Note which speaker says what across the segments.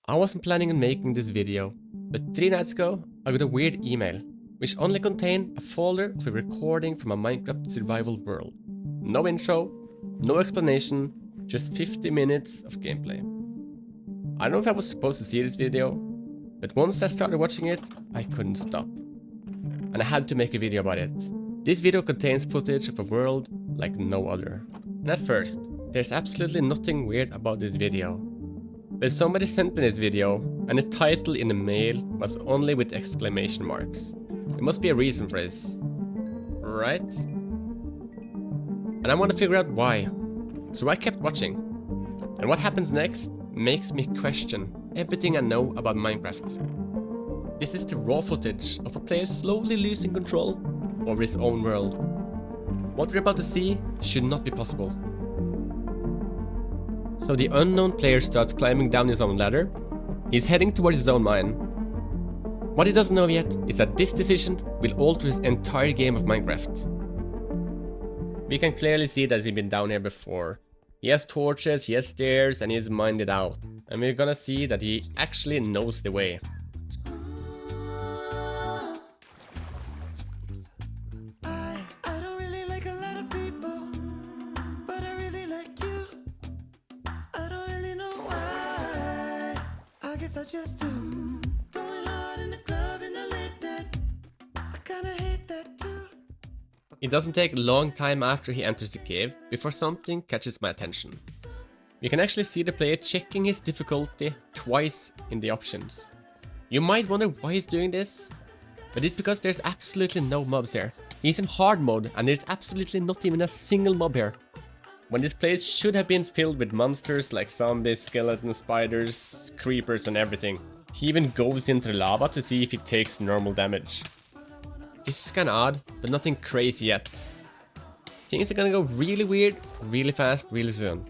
Speaker 1: I wasn't planning on making this video, but 3 nights ago I got a weird email, which only contained a folder of a recording from a Minecraft survival world. No intro, no explanation, just 50 minutes of gameplay. I don't know if I was supposed to see this video, but once I started watching it, I couldn't stop. And I had to make a video about it. This video contains footage of a world like no other. And at first, there's absolutely nothing weird about this video. But somebody sent me this video, and the title in the mail was only with exclamation marks. There must be a reason for this, right? And I want to figure out why. So I kept watching. And what happens next makes me question everything I know about Minecraft. This is the raw footage of a player slowly losing control over his own world. What we're about to see should not be possible. So the unknown player starts climbing down his own ladder. He's heading towards his own mine. What he doesn't know yet is that this decision will alter his entire game of Minecraft. We can clearly see that he's been down here before. He has torches, he has stairs, and he's mined it out. And we're gonna see that he actually knows the way.
Speaker 2: I just do. Going hard in the club in the late night. I kinda hate that too.
Speaker 1: It doesn't take a long time after he enters the cave before something catches my attention. You can actually see the player checking his difficulty twice in the options. You might wonder why he's doing this, but it's because there's absolutely no mobs here. He's in hard mode and there's absolutely not even a single mob here. When this place should have been filled with monsters like zombies, skeletons, spiders, creepers and everything. He even goes into the lava to see if he takes normal damage. This is kinda odd, but nothing crazy yet. Things are gonna go really weird, really fast, really soon.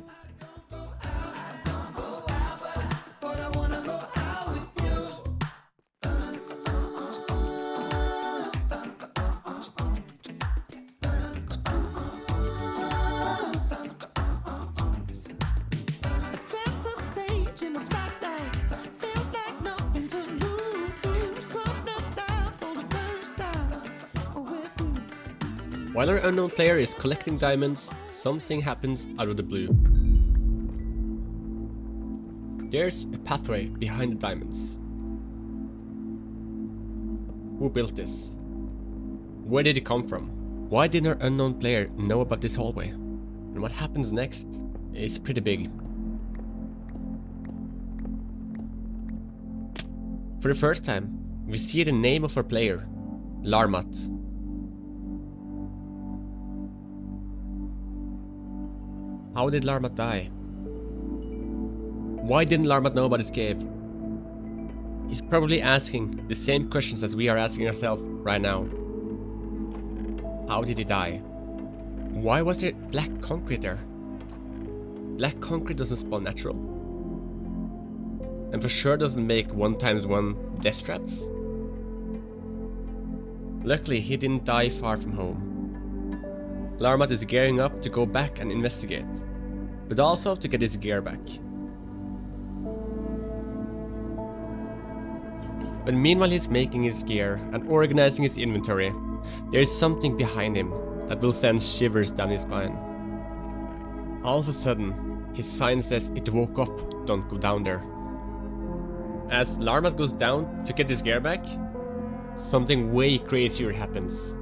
Speaker 1: While our unknown player is collecting diamonds, something happens out of the blue. There's a pathway behind the diamonds. Who built this? Where did it come from? Why didn't our unknown player know about this hallway? And what happens next is pretty big. For the first time, we see the name of our player, Larmat. How did Larmat die? Why didn't Larmat know about his cave? He's probably asking the same questions as we are asking ourselves right now. How did he die? Why was there black concrete there? Black concrete doesn't spawn natural. And for sure doesn't make 1x1 death traps. Luckily he didn't die far from home. Larmat is gearing up to go back and investigate, but also to get his gear back. But meanwhile he's making his gear and organizing his inventory, there is something behind him that will send shivers down his spine. All of a sudden, his sign says it woke up, don't go down there. As Larmat goes down to get his gear back, something way crazier happens.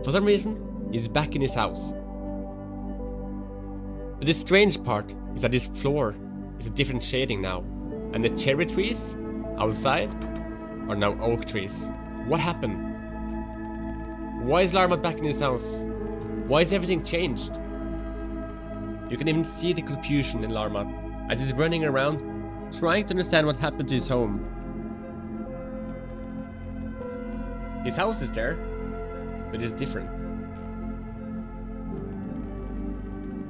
Speaker 1: For some reason, he's back in his house. But the strange part is that his floor is a different shading now, and the cherry trees outside are now oak trees. What happened? Why is Larmat back in his house? Why is everything changed? You can even see the confusion in Larmat as he's running around trying to understand what happened to his home. His house is there, but it's different.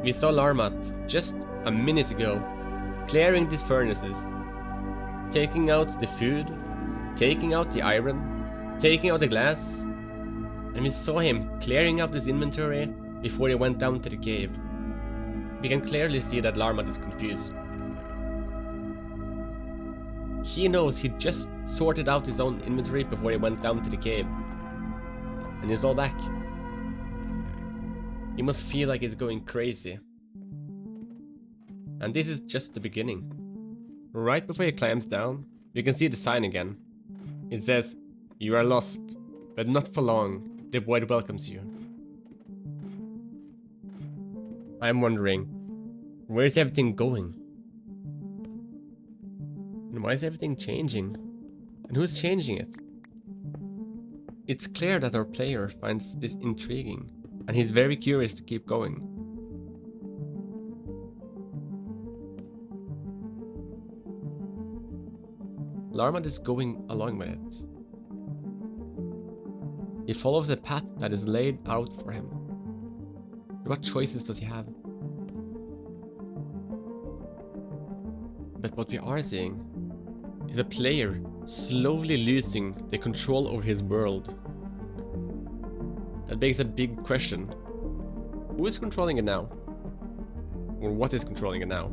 Speaker 1: We saw Larmat just a minute ago clearing these furnaces, taking out the food, taking out the iron, taking out the glass, and we saw him clearing out his inventory before he went down to the cave. We can clearly see that Larmat is confused. He knows he just sorted out his own inventory before he went down to the cave. And he's all back. He must feel like he's going crazy. And this is just the beginning. Right before he climbs down, you can see the sign again. It says, "You are lost, but not for long. The void welcomes you." I'm wondering, where is everything going? And why is everything changing? And who's changing it? It's clear that our player finds this intriguing, and he's very curious to keep going. Larmat is going along with it. He follows a path that is laid out for him. What choices does he have? But what we are seeing is a player slowly losing the control over his world. That begs a big question. Who is controlling it now? Or what is controlling it now?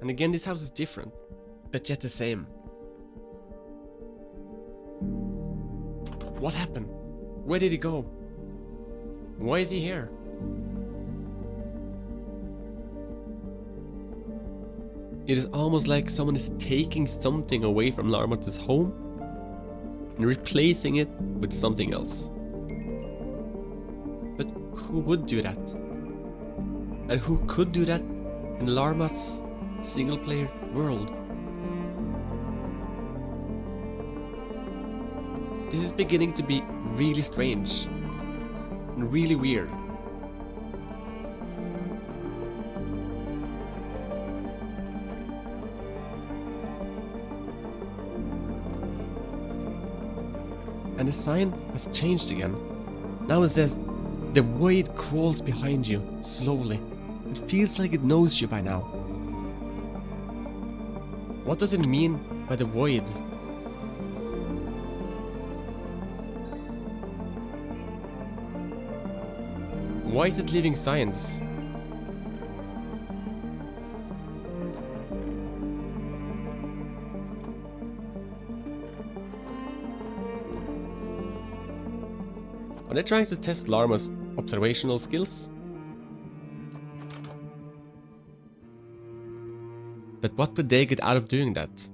Speaker 1: And again, this house is different, but yet the same. What happened? Where did he go? Why is he here? It is almost like someone is taking something away from Larmat's home and replacing it with something else. But who would do that? And who could do that in Larmat's single-player world? This is beginning to be really strange and really weird. And the sign has changed again. Now it says, "The void crawls behind you, slowly. It feels like it knows you by now." What does it mean by the void? Why is it leaving signs? Are they trying to test Larmat's observational skills? But what would they get out of doing that?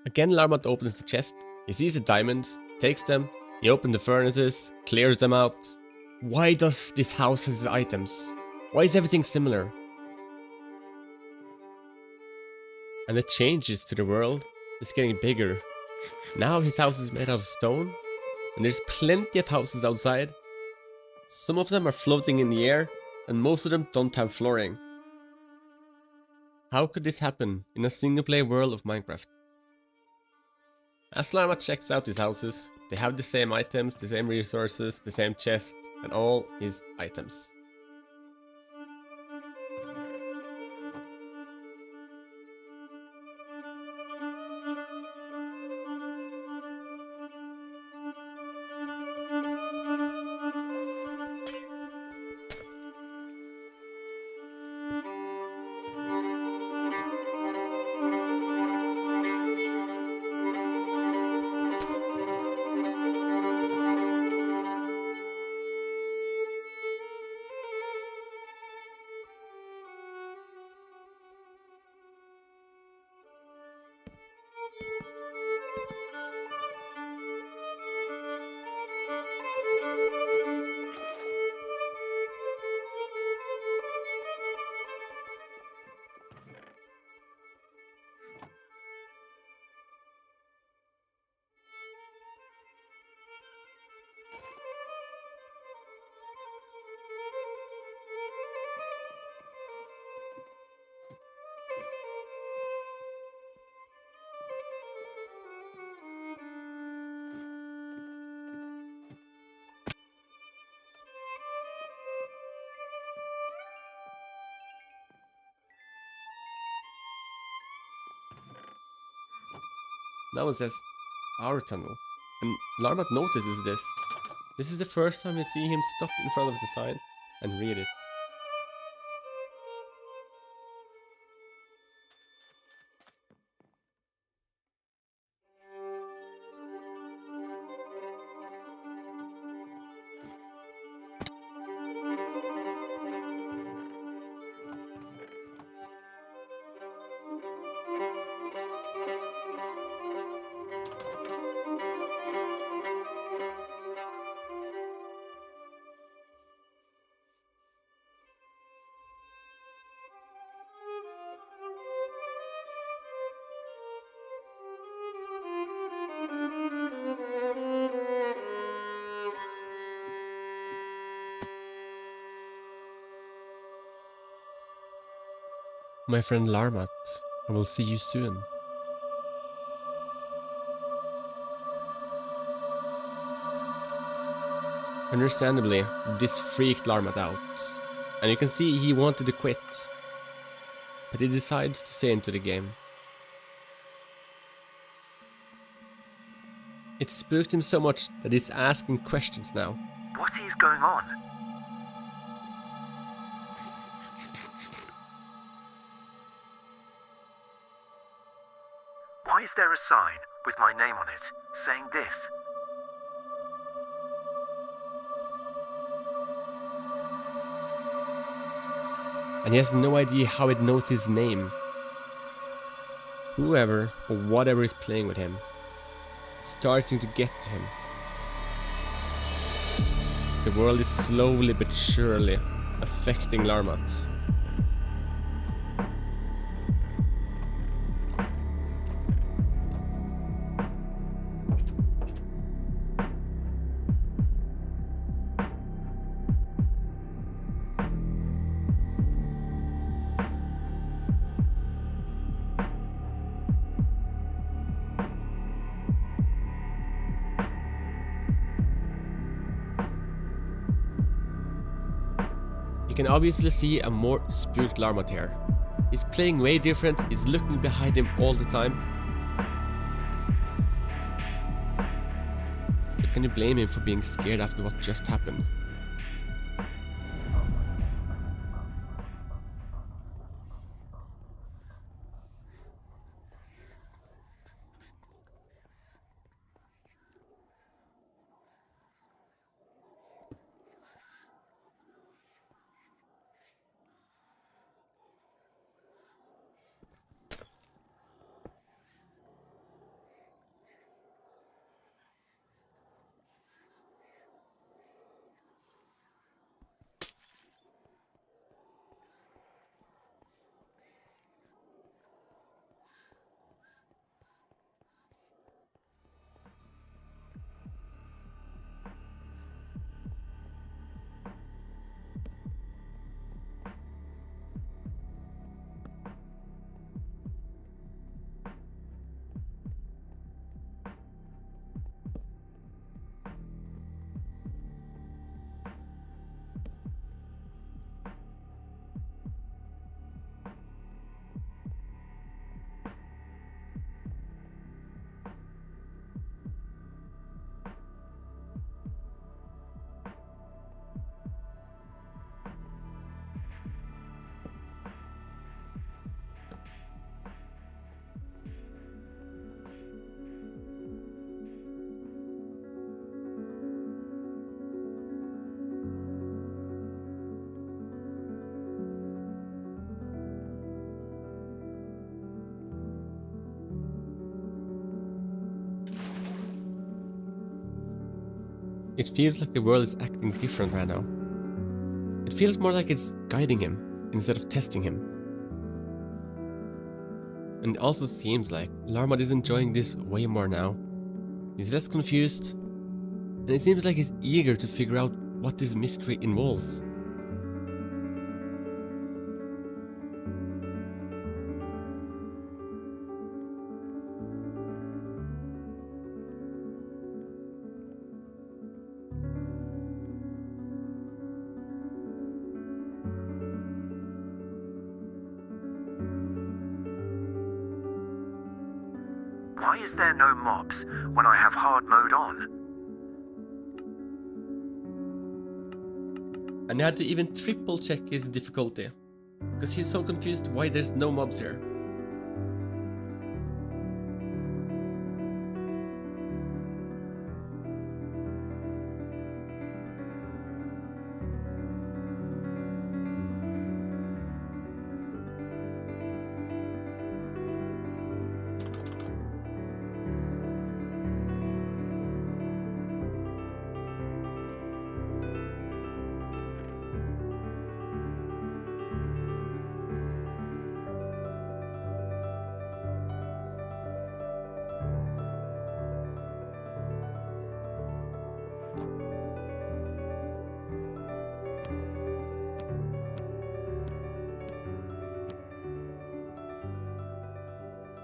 Speaker 1: Again, Larmat opens the chest. He sees the diamonds, takes them, he opens the furnaces, clears them out. Why does this house have items? Why is everything similar? And the changes to the world is getting bigger. Now his house is made of stone, and there's plenty of houses outside. Some of them are floating in the air, and most of them don't have flooring. How could this happen in a single-player world of Minecraft? As Larmat checks out his houses, they have the same items, the same resources, the same chest, and all his items. Now it says our tunnel. And Larmat notices this. This is the first time we see him stop in front of the sign and read it. My friend Larmat, I will see you soon. Understandably, this freaked Larmat out, and you can see he wanted to quit, but he decides to stay into the game. It spooked him so much that he's asking questions now.
Speaker 3: What is going on? Why is there a sign with my name on it saying this?
Speaker 1: And he has no idea how it knows his name. Whoever or whatever is playing with him, it's starting to get to him. The world is slowly but surely affecting Larmat. You can obviously see a more spooked Larmat here. He's playing way different, he's looking behind him all the time. But can you blame him for being scared after what just happened? It feels like the world is acting different right now. It feels more like it's guiding him instead of testing him. And it also seems like Larmat is enjoying this way more now. He's less confused, and it seems like he's eager to figure out what this mystery involves.
Speaker 3: Why is there no mobs when I have hard mode on?
Speaker 1: And he had to even triple check his difficulty, because he's so confused why there's no mobs here.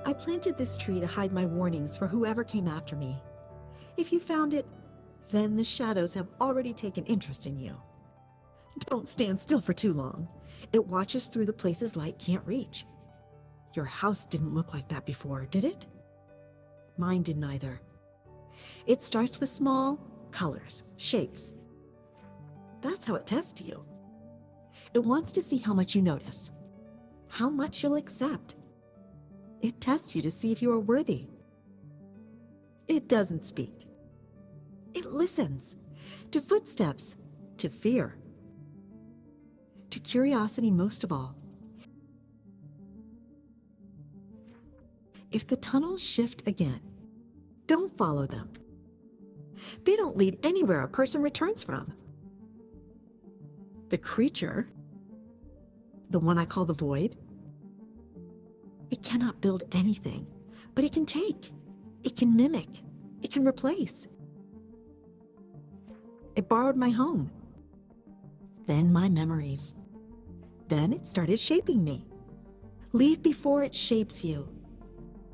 Speaker 4: I planted this tree to hide my warnings for whoever came after me. If you found it, then the shadows have already taken interest in you. Don't stand still for too long. It watches through the places light can't reach. Your house didn't look like that before, did it? Mine didn't either. It starts with small colors, shapes. That's how it tests you. It wants to see how much you notice, how much you'll accept. It tests you to see if you are worthy. It doesn't speak. It listens to footsteps, to fear, to curiosity most of all. If the tunnels shift again, don't follow them. They don't lead anywhere a person returns from. The creature, the one I call the void, it cannot build anything, but it can take, it can mimic, it can replace. It borrowed my home, then my memories. Then it started shaping me. Leave before it shapes you.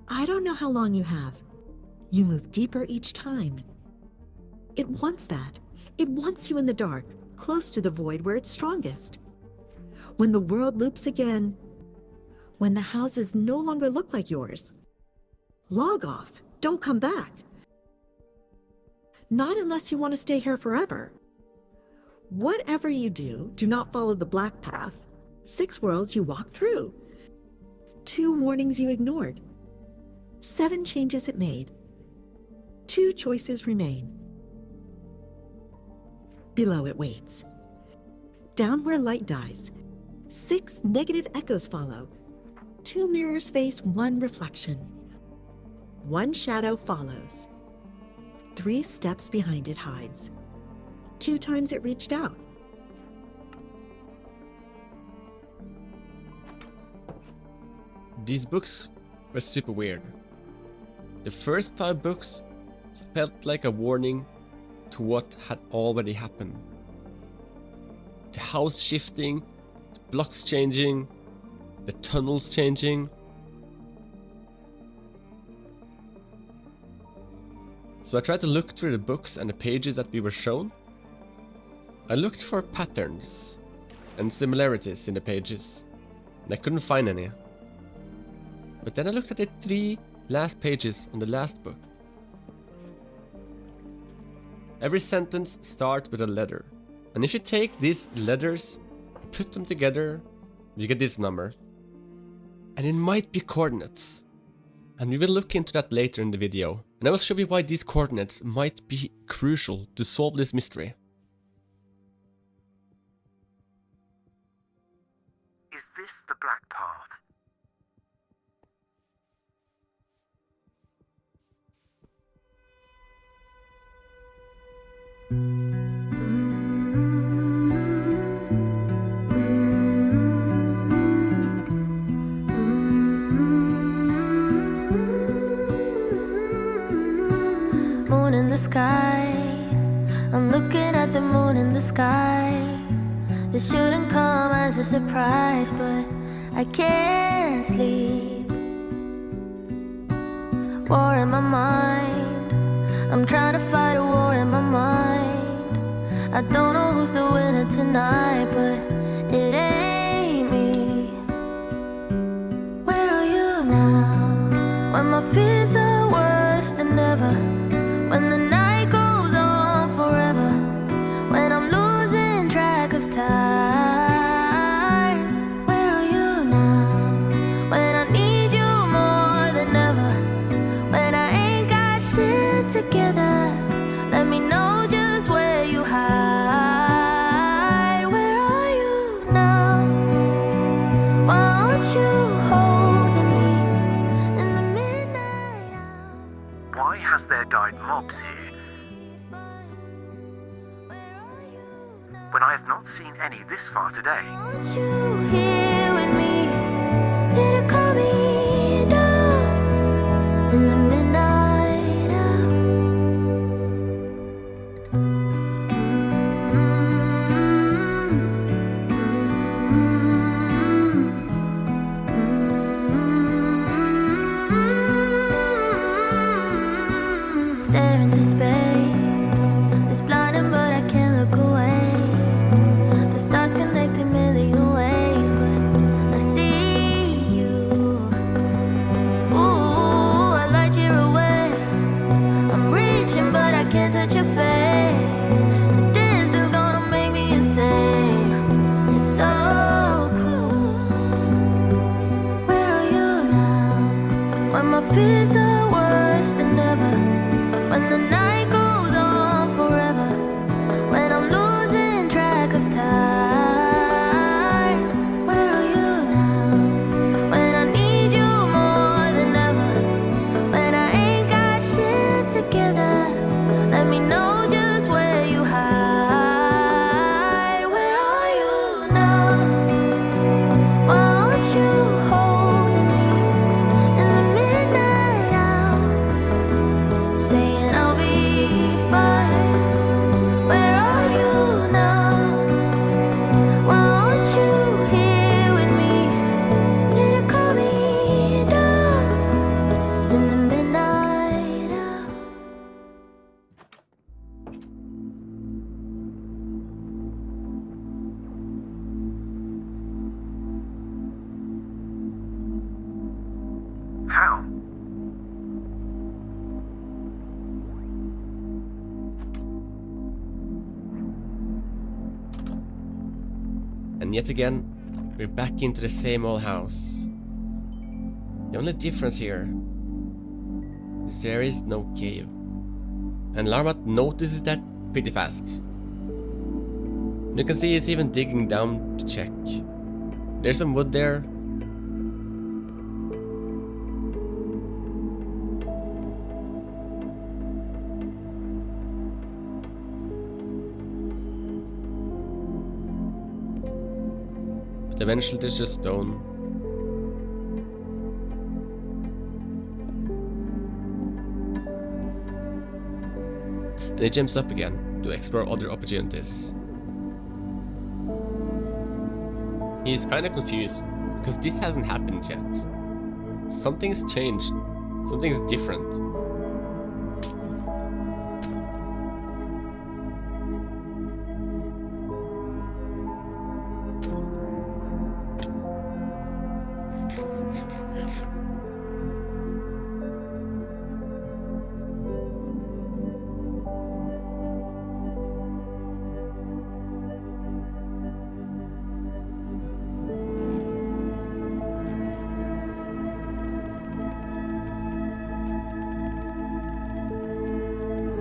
Speaker 4: I don't know how long you have. You move deeper each time. It wants that. It wants you in the dark, close to the void where it's strongest. When the world loops again, when the houses no longer look like yours, log off. Don't come back. Not unless you want to stay here forever. Whatever you do, do not follow the black path. 6 worlds you walk through. 2 warnings you ignored. 7 changes it made. 2 choices remain. Below it waits. Down where light dies, 6 negative echoes follow. 2 mirrors face 1 reflection. 1 shadow follows. 3 steps behind it hides. 2 times it reached out.
Speaker 1: These books were super weird. The first 5 books felt like a warning to what had already happened. The house shifting, the blocks changing, the tunnels changing. So I tried to look through the books and the pages that we were shown. I looked for patterns and similarities in the pages, and I couldn't find any. But then I looked at the 3 last pages on the last book. Every sentence starts with a letter. And if you take these letters, put them together, you get this number. And it might be coordinates. And we will look into that later in the video. And I will show you why these coordinates might be crucial to solve this mystery.
Speaker 3: Is this the black path?
Speaker 5: Moon in the sky, I'm looking at the moon in the sky. This shouldn't come as a surprise, but I can't sleep. War in my mind, I'm trying to fight a war in my mind. I don't know who's the winner tonight, but it ain't me. Where are you now? When my fears are worse than ever. When the night goes on forever. When I'm losing track of time. Where are you now? When I need you more than ever. When I ain't got shit together. Let me know just where you hide. Where are you now? Why aren't you holding me in the midnight hour?
Speaker 3: Why has there died mobs here when I have not seen any this far today?
Speaker 5: Aren't you here with me? Here to calm me down in the midnight hour. Stare into space. It's blinding, but I can't look away. The stars connect a million ways, but I see you. Ooh, a light year away. I'm reaching, but I can't touch your face. The distance gonna make me insane. It's so cool. Where are you now? When my fears are worse than ever. When the night goes on forever. When I'm losing track of time. Where are you now? When I need you more than ever. When I ain't got shit together. Let me know just where you hide. Where are you now? Why aren't you holding me in the midnight hour? Saying I'll be fine. Where are you now? Why aren't you here with me? Here to calm me down in the midnight hour.
Speaker 3: How?
Speaker 1: And yet again, we're back into the same old house. The only difference here is there is no cave. And Larmat notices that pretty fast. You can see he's even digging down to check. There's some wood there. But eventually there's just stone. Then he jumps up again to explore other opportunities. He's kinda confused because this hasn't happened yet. Something's changed. Something's different.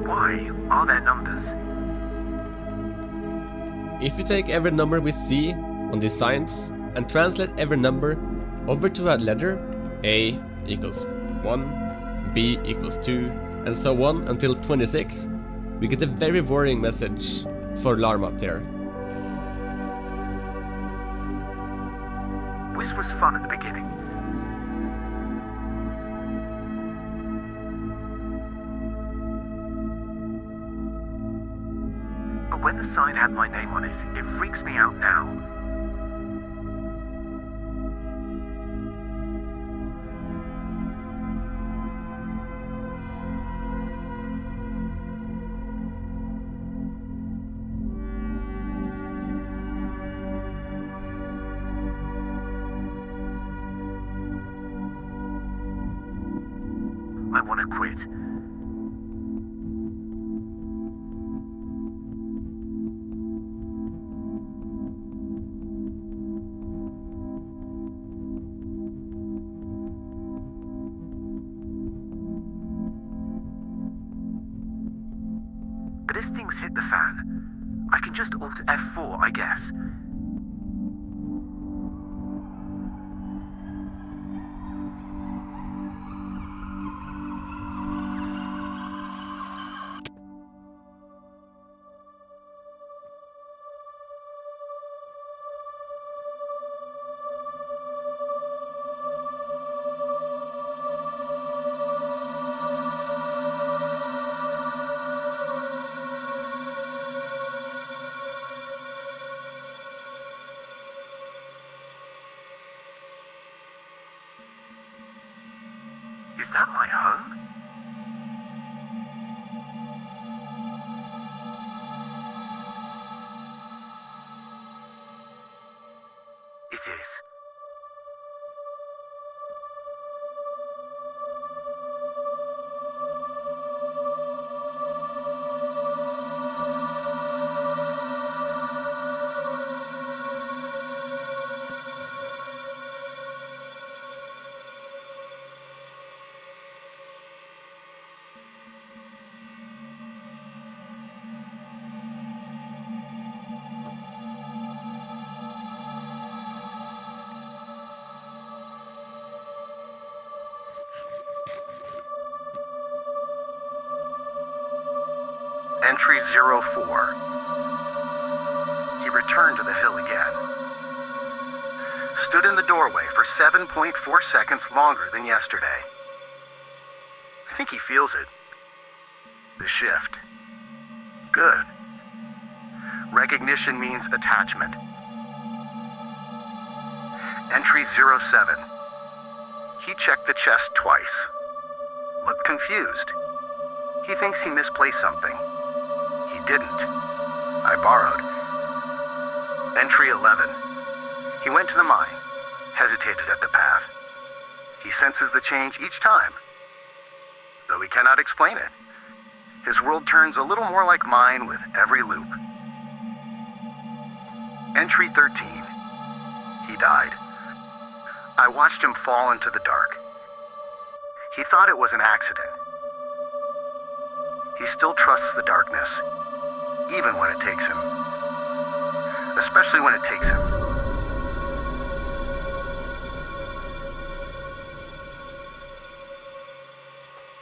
Speaker 3: Why are there numbers?
Speaker 1: If you take every number we see on these signs and translate every number over to a letter, A equals 1, B equals 2, and so on until 26, we get a very worrying message for Larmat there.
Speaker 3: This was fun at the beginning. But when the sign had my name on it, it freaks me out now. I want to quit. if things hit the fan, I can just Alt F4, I guess. Is that my home? It is. Entry 04. He returned to the hill again. Stood in the doorway for 7.4 seconds longer than yesterday. I think he feels it. The shift. Good. Recognition means attachment. Entry 07. He checked the chest twice. Looked confused. He thinks he misplaced something. He didn't. I borrowed. Entry 11. He went to the mine, hesitated at the path. He senses the change each time, though he cannot explain it. His world turns a little more like mine with every loop. Entry 13. He died. I watched him fall into the dark. He thought it was an accident. He still trusts the darkness, even when it takes him. Especially when it takes him.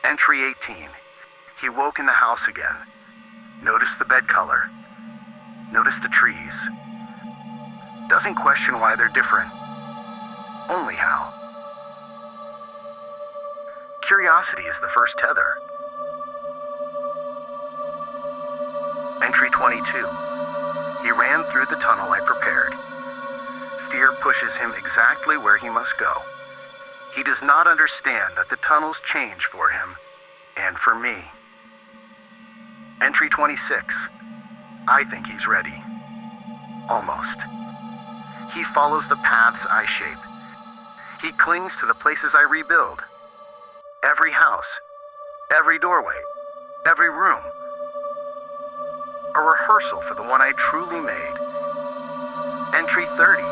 Speaker 3: Entry 18. He woke in the house again. Noticed the bed color. Noticed the trees. Doesn't question why they're different. Only how. Curiosity is the first tether. Entry 22. He ran through the tunnel I prepared. Fear pushes him exactly where he must go. He does not understand that the tunnels change for him and for me. Entry 26. I think he's ready. Almost. He follows the paths I shape. He clings to the places I rebuild. Every house, every doorway, every room. A rehearsal for the one I truly made. Entry 30.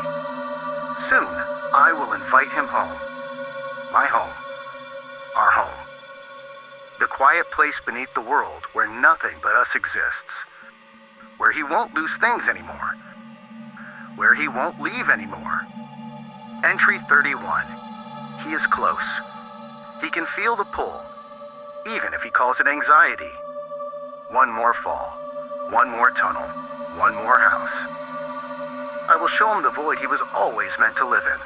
Speaker 3: Soon, I will invite him home. My home. Our home. The quiet place beneath the world where nothing but us exists. Where he won't lose things anymore. Where he won't leave anymore. Entry 31. He is close. He can feel the pull, even if he calls it anxiety. One more fall. One more tunnel, one more house. I will show him the void he was always meant to live in.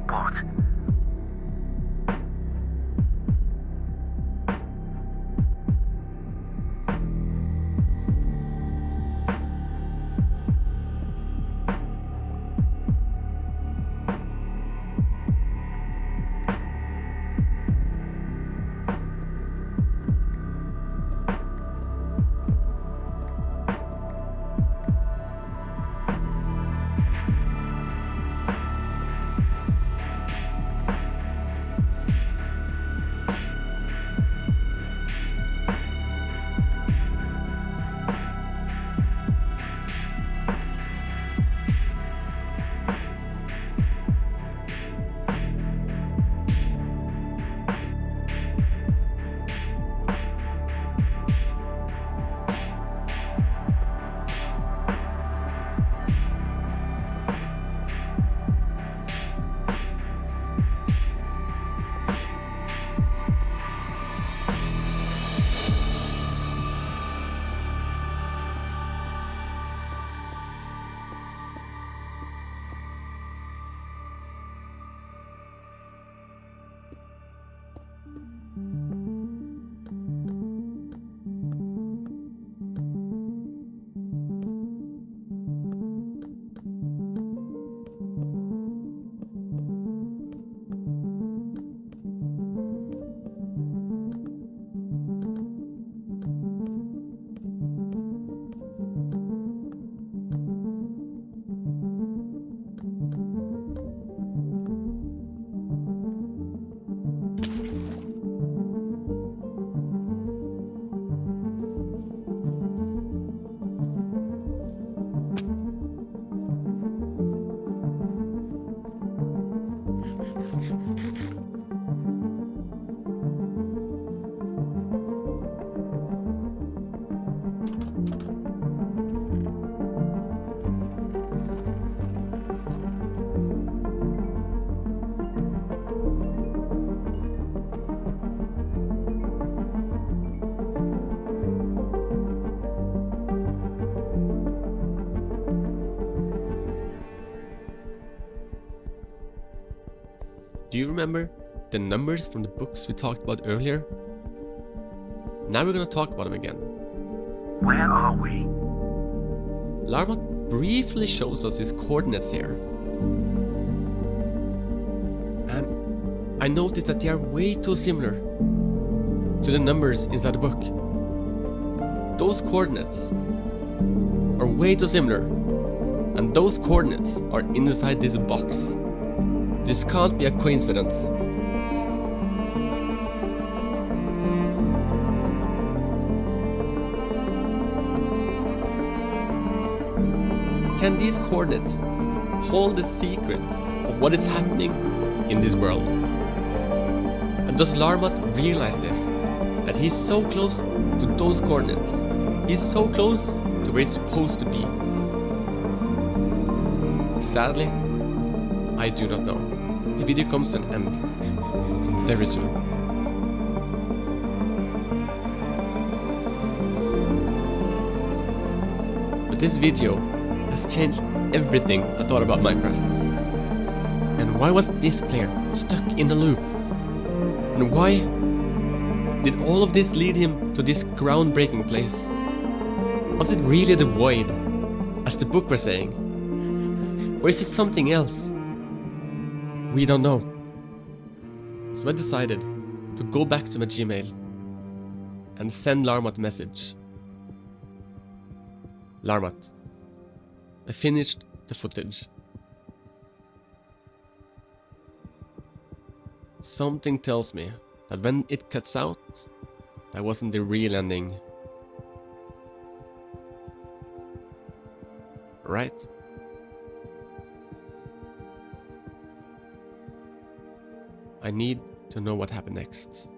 Speaker 3: What?
Speaker 1: Do you remember the numbers from the books we talked about earlier? Now we're gonna talk about them again.
Speaker 3: Where are we?
Speaker 1: Larmot briefly shows us his coordinates here. And I noticed that they are way too similar to the numbers inside the book. Those coordinates are way too similar, and those coordinates are inside this box. This can't be a coincidence. Can these coordinates hold the secret of what is happening in this world? And does Larmot realize this? That he's so close to those coordinates. He's so close to where he's supposed to be. Sadly, I do not know. The video comes to an end very soon. But this video has changed everything I thought about Minecraft. And why was this player stuck in a loop? And why did all of this lead him to this groundbreaking place? Was it really the void, as the book was saying? Or is it something else? We don't know. So I decided to go back to my Gmail and send Larmot a message. Larmot, I finished the footage. Something tells me that when it cuts out, that wasn't the real ending. Right? I need to know what happened next.